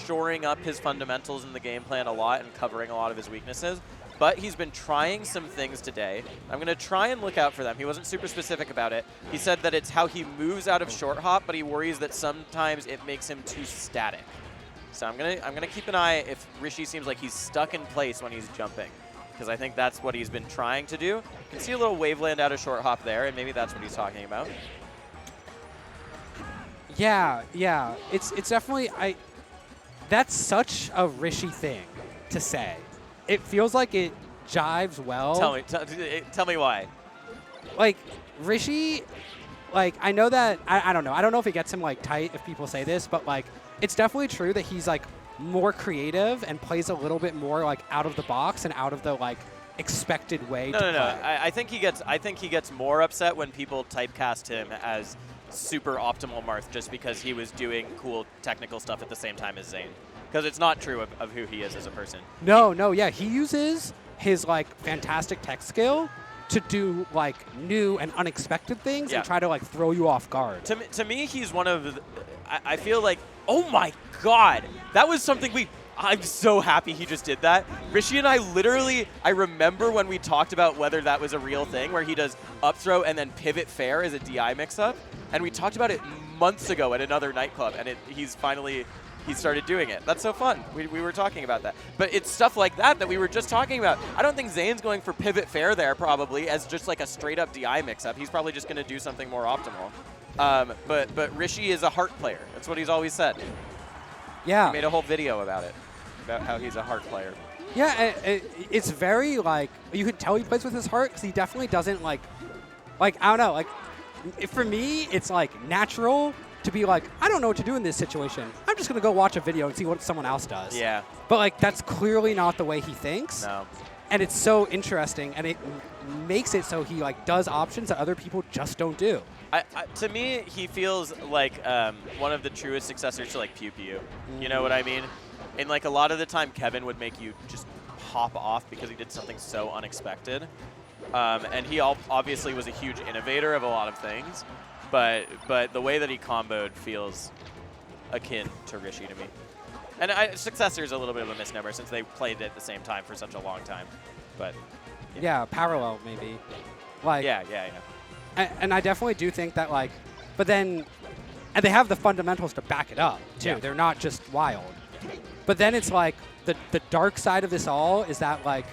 shoring up his fundamentals in the game plan a lot and covering a lot of his weaknesses. But he's been trying some things today. I'm going to try and look out for them. He wasn't super specific about it. He said that it's how he moves out of short hop, but he worries that sometimes it makes him too static. So I'm gonna keep an eye if Rishi seems like he's stuck in place when he's jumping, because I think that's what he's been trying to do. You can see a little waveland out of short hop there, and maybe that's what he's talking about. Yeah, yeah. It's definitely that's such a Rishi thing to say. It feels like it jives well. Tell me why. Like Rishi, like I know that I don't know. I don't know if it gets him like tight if people say this, but like it's definitely true that he's like more creative and plays a little bit more like out of the box and out of the like expected way to play. No. I think he gets more upset when people typecast him as super optimal Marth just because he was doing cool technical stuff at the same time as Zane. Because it's not true of who he is as a person. No, yeah. He uses his like fantastic tech skill to do like new and unexpected things and try to like throw you off guard. To me, he's one of the, I feel like, oh my god, that was something I'm so happy he just did that. Rishi and I remember when we talked about whether that was a real thing, where he does up throw and then pivot fair as a DI mix-up. And we talked about it months ago at another nightclub, and he started doing it. That's so fun. We were talking about that. But it's stuff like that we were just talking about. I don't think Zane's going for pivot fair there probably as just like a straight-up DI mix-up. He's probably just going to do something more optimal. But Rishi is a heart player. That's what he's always said. Yeah. He made a whole video about it, about how he's a heart player. Yeah, it's very like, you can tell he plays with his heart because he definitely doesn't like, I don't know, like, for me, it's like natural to be like, I don't know what to do in this situation. I'm just going to go watch a video and see what someone else does. Yeah. But like, that's clearly not the way he thinks. No. And it's so interesting, and it makes it so he like does options that other people just don't do. To me, he feels like one of the truest successors to like Pew Pew. You know what I mean? And like a lot of the time, Kevin would make you just pop off because he did something so unexpected. And he obviously was a huge innovator of a lot of things, but the way that he comboed feels akin to Rishi to me. And successor is a little bit of a misnomer since they played at the same time for such a long time. But yeah, parallel maybe. Like yeah. And I definitely do think that like, but then, and they have the fundamentals to back it up too. Yeah. They're not just wild. But then it's like the dark side of this all is that like,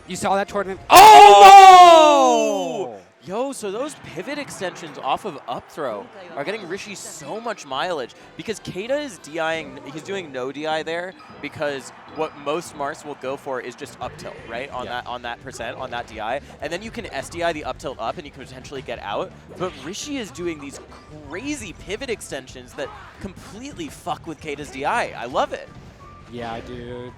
you saw that tournament. Oh! Yo, so those pivot extensions off of up throw are getting Rishi so much mileage because K8A is DIing. He's doing no DI there because what most Marths will go for is just up tilt, right? On that percent, on that DI. And then you can SDI the up tilt up and you can potentially get out. But Rishi is doing these crazy pivot extensions that completely fuck with K8A's DI. I love it. Yeah,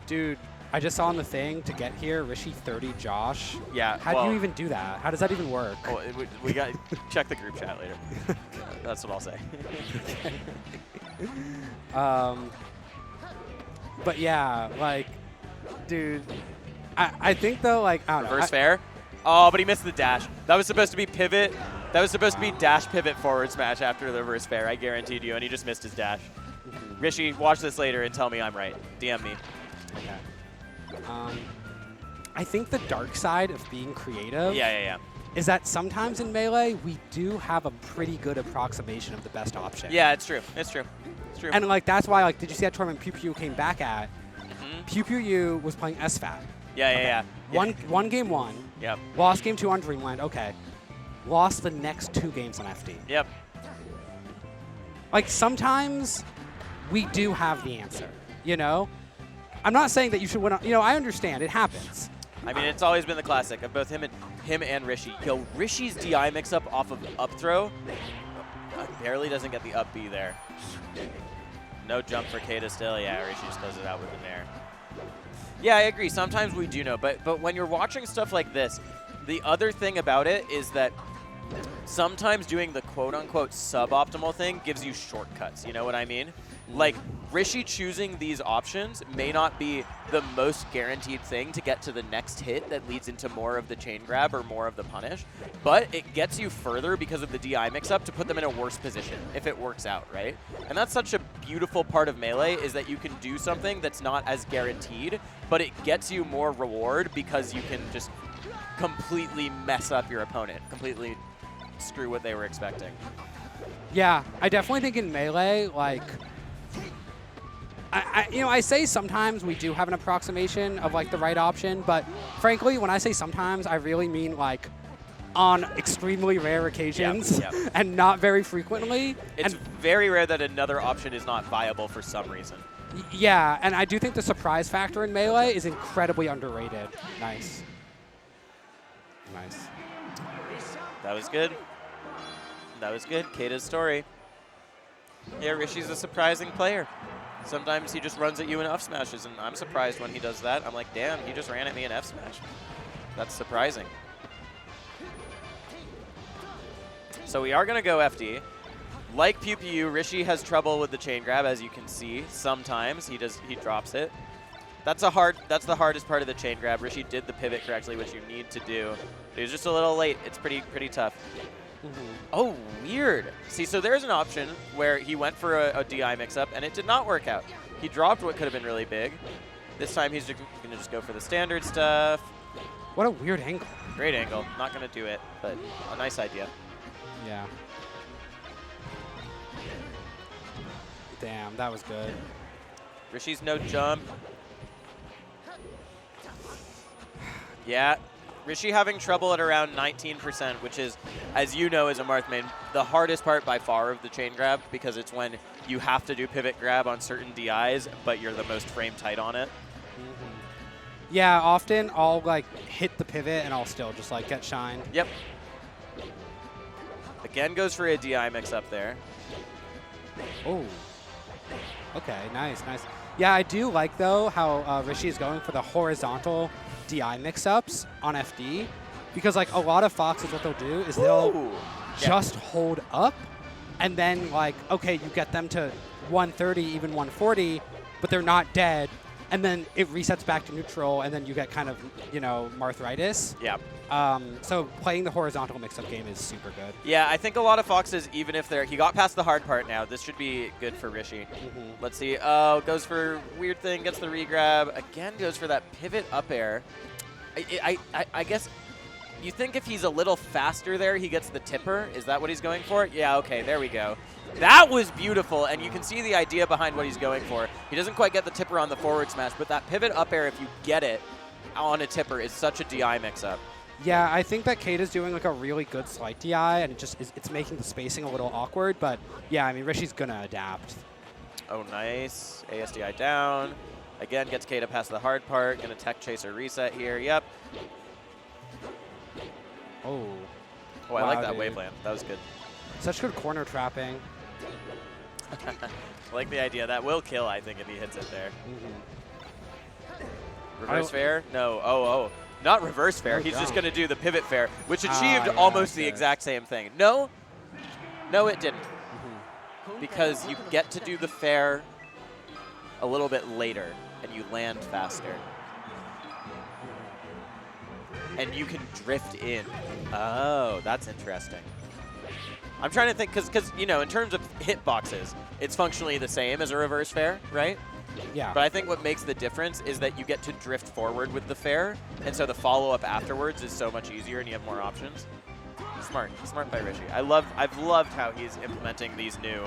dude. I just saw on the thing to get here, Rishi 30 Josh. Yeah. How do you even do that? How does that even work? Well, we got check the group chat later. That's what I'll say. But yeah, like, dude, I think though, like, I don't know. Reverse fair. Oh, but he missed the dash. That was supposed to be pivot. That was supposed to be dash pivot forward smash after the reverse fair. I guaranteed you, and he just missed his dash. Rishi, watch this later and tell me I'm right. DM me. Okay. I think the dark side of being creative is that sometimes in Melee, we do have a pretty good approximation of the best option. Yeah, it's true. It's true. And like that's why, like, did you see that tournament Pew Pew came back at? Pew Pew U was playing SFAT. Yeah. One game won. Yep. Lost game 2 on Dreamland. Okay. Lost the next 2 games on FD. Yep. Like sometimes we do have the answer, you know? I'm not saying that you should win. You know, I understand. It happens. I mean, it's always been the classic of both him and Rishi. Yo, Rishi's DI mix-up off of up throw barely doesn't get the up B there. No jump for K8A still. Yeah, Rishi just closes it out with the nair. Yeah, I agree. Sometimes we do know. But when you're watching stuff like this, the other thing about it is that sometimes doing the quote-unquote suboptimal thing gives you shortcuts. You know what I mean? Like, Rishi choosing these options may not be the most guaranteed thing to get to the next hit that leads into more of the chain grab or more of the punish, but it gets you further because of the DI mix-up to put them in a worse position if it works out, right? And that's such a beautiful part of Melee, is that you can do something that's not as guaranteed, but it gets you more reward because you can just completely mess up your opponent, completely screw what they were expecting. Yeah, I definitely think in Melee, like, I say sometimes we do have an approximation of like the right option, but frankly, when I say sometimes, I really mean like on extremely rare occasions and not very frequently. It's very rare that another option is not viable for some reason. Yeah, and I do think the surprise factor in Melee is incredibly underrated. Nice. Nice. That was good. That was good. K8A's story. Yeah, Rishi's a surprising player. Sometimes he just runs at you in F smashes, and I'm surprised when he does that. I'm like, damn, he just ran at me in F smash. That's surprising. So we are going to go FD. Like Pew Pew, Rishi has trouble with the chain grab, as you can see. Sometimes he drops it. That's the hardest part of the chain grab. Rishi did the pivot correctly, which you need to do. But he was just a little late. It's pretty tough. Oh, weird. See, so there's an option where he went for a DI mix-up, and it did not work out. He dropped what could have been really big. This time he's going to just go for the standard stuff. What a weird angle. Great angle. Not going to do it, but a nice idea. Yeah. Damn, that was good. Rishi's no jump. Yeah. Rishi having trouble at around 19%, which is, as you know as a Marth main, the hardest part by far of the chain grab, because it's when you have to do pivot grab on certain DIs, but you're the most frame tight on it. Yeah, often I'll like hit the pivot and I'll still just like get shined. Yep. Again goes for a DI mix up there. Oh. Okay, nice. Yeah, I do like though how Rishi is going for the horizontal DI mix-ups on FD, because like a lot of Foxes, what they'll do is they'll just hold up, and then like, okay, you get them to 130, even 140, but they're not dead, and then it resets back to neutral, and then you get kind of, you know, Marthritis. Yeah. So playing the horizontal mix-up game is super good. Yeah, I think a lot of Foxes, even if he got past the hard part now, this should be good for Rishi. Let's see. Oh, goes for weird thing, gets the regrab. Again, goes for that pivot up air. I guess you think if he's a little faster there, he gets the tipper. Is that what he's going for? Yeah, okay, there we go. That was beautiful, and you can see the idea behind what he's going for. He doesn't quite get the tipper on the forward smash, but that pivot up air, if you get it on a tipper, is such a DI mix-up. Yeah, I think that K8A's doing like a really good slight DI, and it's making the spacing a little awkward, but yeah, I mean, Rishi's gonna adapt. Oh, nice. ASDI down. Again, gets K8A past the hard part. Gonna tech chaser reset here. Yep. Oh. Oh, I like that wave land. That was good. Such good corner trapping. I like the idea. That will kill, I think, if he hits it there. Reverse fair? No. Oh. Not reverse fair. He's just going to do the pivot fair, which achieved almost the exact same thing. No, it didn't. Because you get to do the fair a little bit later, and you land faster. And you can drift in. Oh, that's interesting. I'm trying to think, because you know, in terms of hitboxes, it's functionally the same as a reverse fair, right? Yeah. But I think what makes the difference is that you get to drift forward with the fair, and so the follow-up afterwards is so much easier, and you have more options. Smart by Rishi. I've loved how he's implementing these new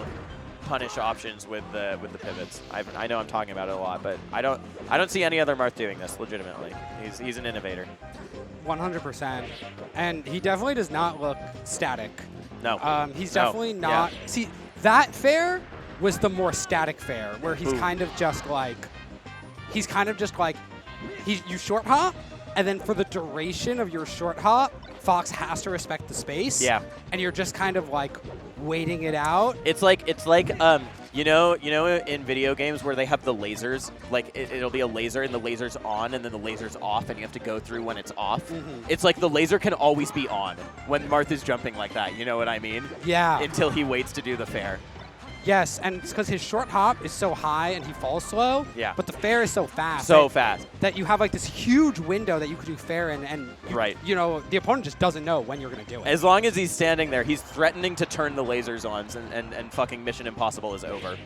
punish options with the pivots. I know I'm talking about it a lot, but I don't see any other Marth doing this legitimately. He's an innovator. 100%, and he definitely does not look static. No. He's definitely not. Yeah. See, that fair was the more static fair, where he's kind of just like, you short hop, and then for the duration of your short hop, Fox has to respect the space. Yeah. And you're just kind of like waiting it out. It's like you know in video games where they have the lasers, like it'll be a laser and the laser's on and then the laser's off and you have to go through when it's off. It's like the laser can always be on when Marth is jumping like that. You know what I mean? Yeah. Until he waits to do the fair. Yes, and it's because his short hop is so high and he falls slow. Yeah. But the fair is so fast. So fast. That you have like this huge window that you could do fair in, and Right. you know, the opponent just doesn't know when you're going to do it. As long as he's standing there, he's threatening to turn the lasers on, and fucking Mission Impossible is over.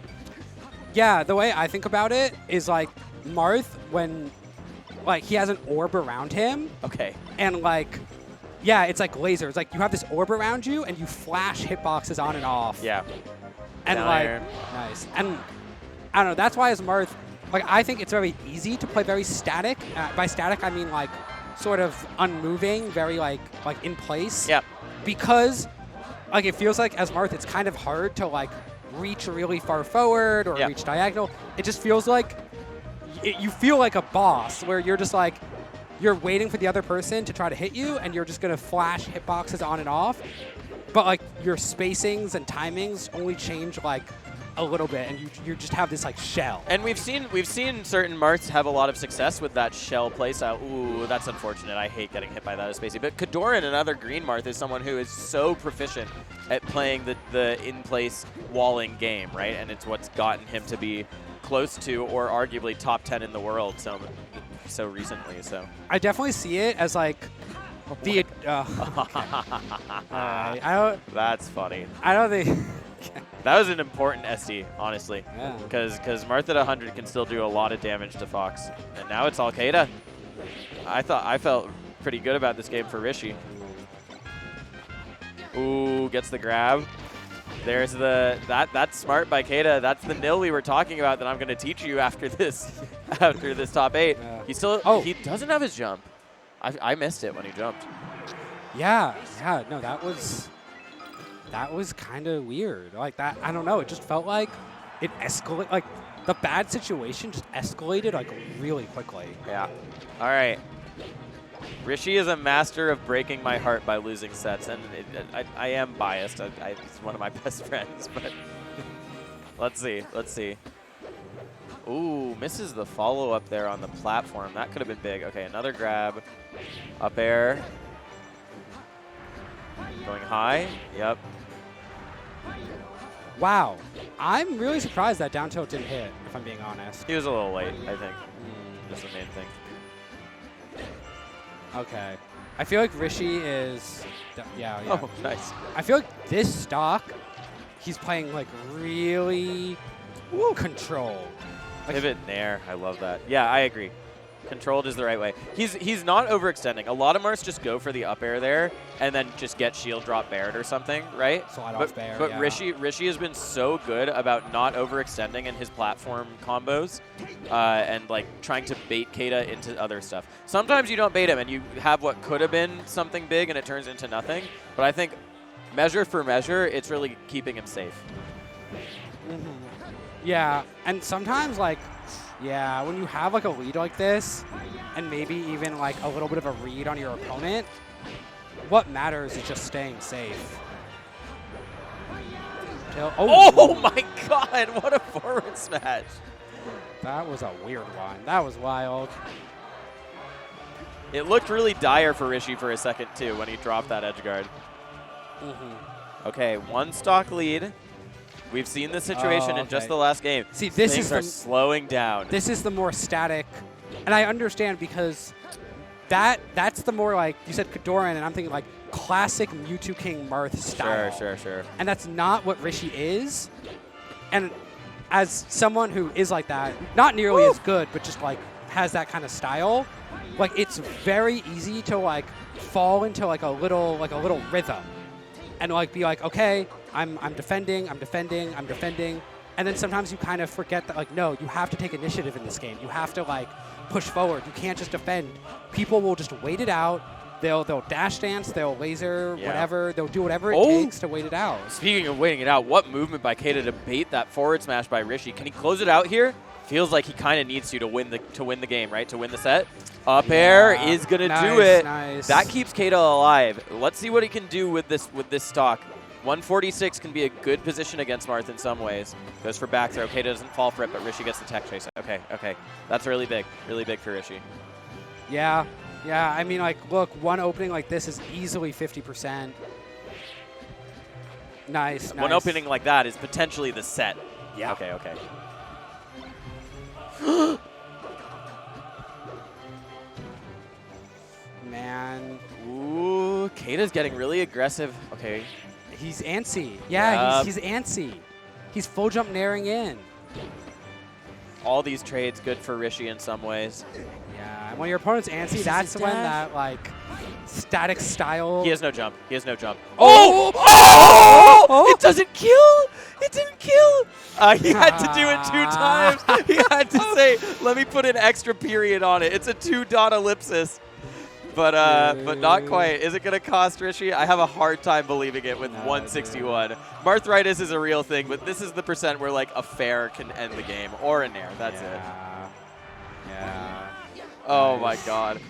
Yeah, the way I think about it is like Marth, when like he has an orb around him, Okay. and like, yeah, it's like lasers. Like you have this orb around you, and you flash hitboxes on and off. Yeah. And Down like, air. nice. And I don't know, that's why as Marth, like I think it's very easy to play very static. By static, I mean like sort of unmoving, very like in place. Yeah. Because like it feels like as Marth, it's kind of hard to like reach really far forward or reach diagonal. It just feels like you feel like a boss where you're just like, you're waiting for the other person to try to hit you, and you're just going to flash hitboxes on and off. But like your spacings and timings only change like a little bit, and you just have this like shell. And we've seen certain Marths have a lot of success with that shell playstyle. Ooh, that's unfortunate. I hate getting hit by that as Spacey. But Kadoran, another green Marth, is someone who is so proficient at playing the in-place walling game, right? And it's what's gotten him to be close to or arguably top 10 in the world so recently. So I definitely see it as like the. That's funny. I don't think. That was an important SD, honestly. Yeah. Because Marth at 100 can still do a lot of damage to Fox. And now it's all K8A. I felt pretty good about this game for Rishi. Ooh, gets the grab. There's that's smart by K8A. That's the nil we were talking about that I'm gonna teach you after this top 8. Yeah. He doesn't have his jump. I missed it when he jumped. Yeah, no, that was kind of weird. Like that, I don't know. It just felt like it escalated. Like the bad situation just escalated like really quickly. Yeah. All right. Rishi is a master of breaking my heart by losing sets, and I am biased. He's one of my best friends, but let's see. Ooh, misses the follow-up there on the platform. That could have been big. Okay, another grab. Up air. Going high. Yep. Wow. I'm really surprised that down tilt didn't hit, if I'm being honest. He was a little late, I think. That's the main thing. Okay. I feel like Rishi is... Yeah. Oh, nice. I feel like this stock, he's playing like really controlled. Like, Pivot nair. I love that. Yeah, I agree. Controlled is the right way. He's not overextending. A lot of Marths just go for the up air there and then just get shield drop Baird or something, right? Slide off Baird, but yeah. Rishi has been so good about not overextending in his platform combos and like trying to bait K8A into other stuff. Sometimes you don't bait him and you have what could have been something big and it turns into nothing. But I think measure for measure, it's really keeping him safe. Yeah, and sometimes like, yeah, when you have like a lead like this, and maybe even like a little bit of a read on your opponent, what matters is just staying safe. Oh my god, what a forward smash. That was a weird one. That was wild. It looked really dire for Rishi for a second too when he dropped that edge guard. Okay, one stock lead. We've seen this situation in just the last game. See, this Things are slowing down. This is the more static, and I understand because that's the more like you said Kadoran, and I'm thinking like classic Mewtwo King Marth style. Sure. And that's not what Rishi is. And as someone who is like that, not nearly as good, but just like has that kind of style, like it's very easy to like fall into like a little rhythm, and like be like, okay, I'm defending, and then sometimes you kind of forget that like, no, you have to take initiative in this game. You have to like push forward. You can't just defend. People will just wait it out. They'll dash dance, they'll laser, whatever. They'll do whatever it takes to wait it out. Speaking of waiting it out, what movement by K8A to bait that forward smash by Rishi? Can he close it out here? Feels like he kind of needs to win the game, right? To win the set. Up air is gonna do it. Nice. That keeps K8A alive. Let's see what he can do with this stock. 146 can be a good position against Marth in some ways. Goes for back throw. K8A doesn't fall for it, but Rishi gets the tech chase. Okay. That's really big for Rishi. Yeah. I mean, like, look, one opening like this is easily 50%. Nice. One opening like that is potentially the set. Yeah. Okay, okay. Man. Ooh, K8A's getting really aggressive. Okay. He's antsy. Yeah, he's antsy. He's full jump naring in. All these trades good for Rishi in some ways. Yeah, and when your opponent's antsy, that's when that, like, static style. He has no jump. He has no jump. Oh! Oh! Oh! It doesn't kill! It didn't kill! He had to do it 2 times. He had to say, let me put an extra period on it. It's a 2-dot ellipsis. But not quite. Is it going to cost Rishi? I have a hard time believing it with 161. Marthritis is a real thing, but this is the percent where like a fair can end the game or a nair. That's it. Yeah. Oh my god.